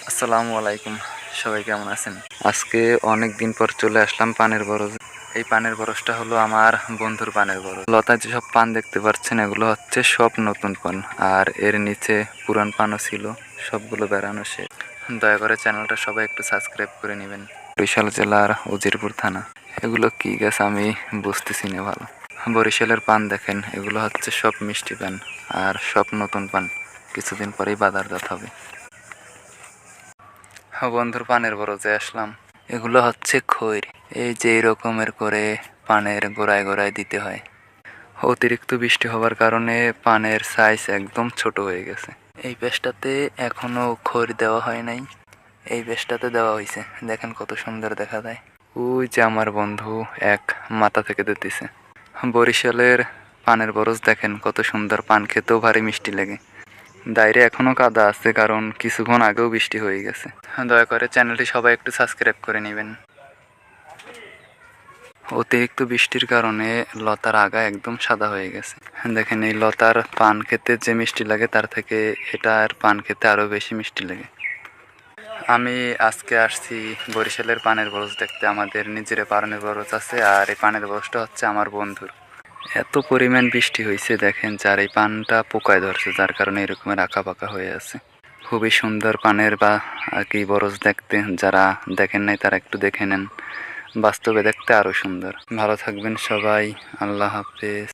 আসসালামু আলাইকুম, সবাই কেমন আছেন? আজকে অনেক দিন পর চলে আসলাম পানের বরজ। এই পানের বরজটা হলো আমার বন্ধুর পানের বরজ। লতায় যেসব পান দেখতে পাচ্ছেন এগুলো হচ্ছে সব নতুন পান, আর এর নিচে পুরান পানও ছিল, সবগুলো বেড়ানো শেষ। দয়া করে চ্যানেলটা সবাই একটু সাবস্ক্রাইব করে নেবেন। বরিশাল জেলার উজিরপুর থানা। এগুলো কি গাছ আমি বুঝতেছি না ভালো। বরিশালের পান দেখেন, এগুলো হচ্ছে সব মিষ্টি পান আর সব নতুন পান, কিছুদিন পরেই বাজারজাত হবে। বন্ধুর পানের বরজে আসলাম। এগুলো হচ্ছে খৈর, এই যে এই রকমের করে পানের গোড়ায় গোড়ায় দিতে হয়। অতিরিক্ত বৃষ্টি হওয়ার কারণে পানের সাইজ একদম ছোট হয়ে গেছে। এই পেশটাতে এখনো খৈর দেওয়া হয় নাই, এই পেশটাতে দেওয়া হয়েছে। দেখেন কত সুন্দর দেখা যায়। ওই যে আমার বন্ধু এক মাথা থেকে দিতেছে। বরিশালের পানের বরজ দেখেন কত সুন্দর, পান খেতেও ভারী মিষ্টি লাগে। দাইরে এখনো কাদা আছে, কারণ কিছুক্ষণ আগেও বৃষ্টি হয়ে গেছে। দয়া করে চ্যানেলটি সবাই একটু সাবস্ক্রাইব করে নেবেন। অতিরিক্ত বৃষ্টির কারণে লতার আগা একদম সাদা হয়ে গেছে। দেখেন এই লতার পান খেতে যে মিষ্টি লাগে তার থেকে এটার পান খেতে আরো বেশি মিষ্টি লাগে। আমি আজকে আসছি বরিশালের পানের বরজ দেখতে। আমাদের নিজের পানের বরজ আছে, আর এই পানের বরজটা হচ্ছে আমার বন্ধুর। এত পরিমাণ বৃষ্টি হয়েছে দেখেন, যার এই পানটা পোকায় ধরছে, যার কারণে এরকমের আঁকা পাকা হয়ে আছে। খুবই সুন্দর পানের বা আর কি বরজ দেখতে। যারা দেখেন নাই তারা একটু দেখে নেন, বাস্তবে দেখতে আরও সুন্দর। ভালো থাকবেন সবাই, আল্লাহ হাফেজ।